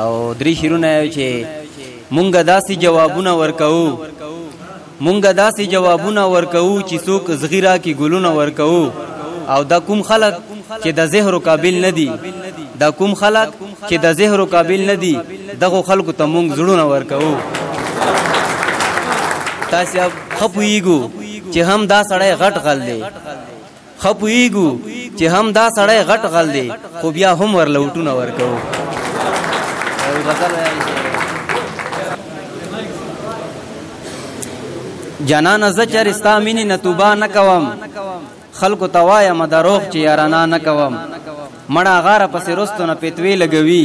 او درې شیرونه چې مونږ داسې جوابونه ورکو، مونږ داسې جوابونه ورکو چې څوک زغیرا کې ګلونه ورکو. او دا کوم خلق چې د زهرو قابل ندي، دا کوم خلق چې د زهرو قابل ندي، دغه خلکو ته مونږ زړونه ورکو. تاسو خپويګو چې هم دا سړی غټ غل دی، خپويګو چې هم دا سړی غټ غل دی، خو بیا هم ورلوټونه ورکو. جانان زچر استا مینی نتوبا نکوم، خلکو توایا مدروغ چې یارانا نکوم. مړه غاره پسې رستو نه پیتوي لګوي،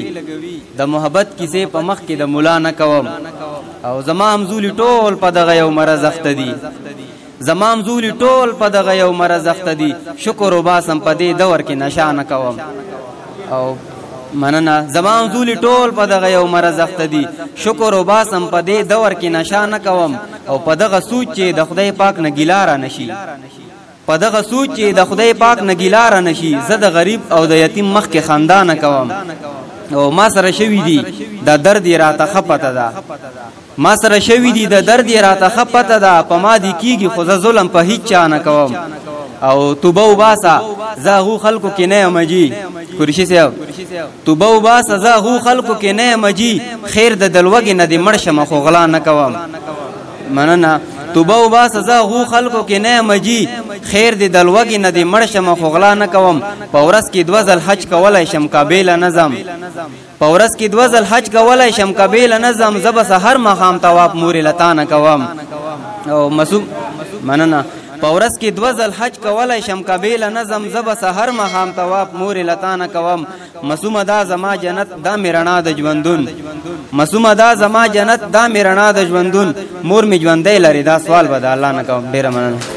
د محبت کیسې په مخ کې د مولا نکوم. او زما همزولي ټول په دغه یو مرض اخته دي، زما همزولي ټول په دغه یو مرض اخته دي. شکر وباسم په دې دور کې نشه نکوم. او مننه زما همزولي ټول په دغه یو مرض اخته دي، شکر وباسم په دې دور کې نشه نکوم. او په دغه سوچ چې د خدای پاک نه ګیلاره نشي، په دغه سوچ چې د خدای پاک نه ګیلاره نشي، زه د غریب او د یتیم مخ کې خندا نه کوم. او ما سره شوی دی د درد یې راته خپته ده، ما سره شوی دی د درد یې راته خپته ده. په ما دی کیږي خو زه ظلم په هیڅ چا نه کوم. او توبه وباسه زه هغو خلکو کې نه یم جي، قریشي صاحب توبه وباسه زه هغو خلکو کې نه یم جي، خیر د دلوګې نه دې مړ شمه خو غلا نه کوم. مننه توبه وباسه زه هغو خلکو کې نه یم جي، خیر دې دلوګې نه دې مړ شمه خو غلا نه کوم. په ورځ کې 2 ځل حج کولی شم قابله نظم، په ورځ کې 2 ځل حج کولی شم قابله نظم. زه به سحر ماښام طواف مورې له تا نه کوم. او مسوم مننه په ورځ کې 2 ځل حج کولی شم قابله نظم. زه به سحر ماښام طواف مورې له تا نه کوم. مسومه دا زما جنت دا مې رڼا د ژوندون، مسومه دا زما جنت دا مې رڼا د ژوندون. مور مې ژوندی لري دا سوال به د الله نه کوم. ډېره مننه.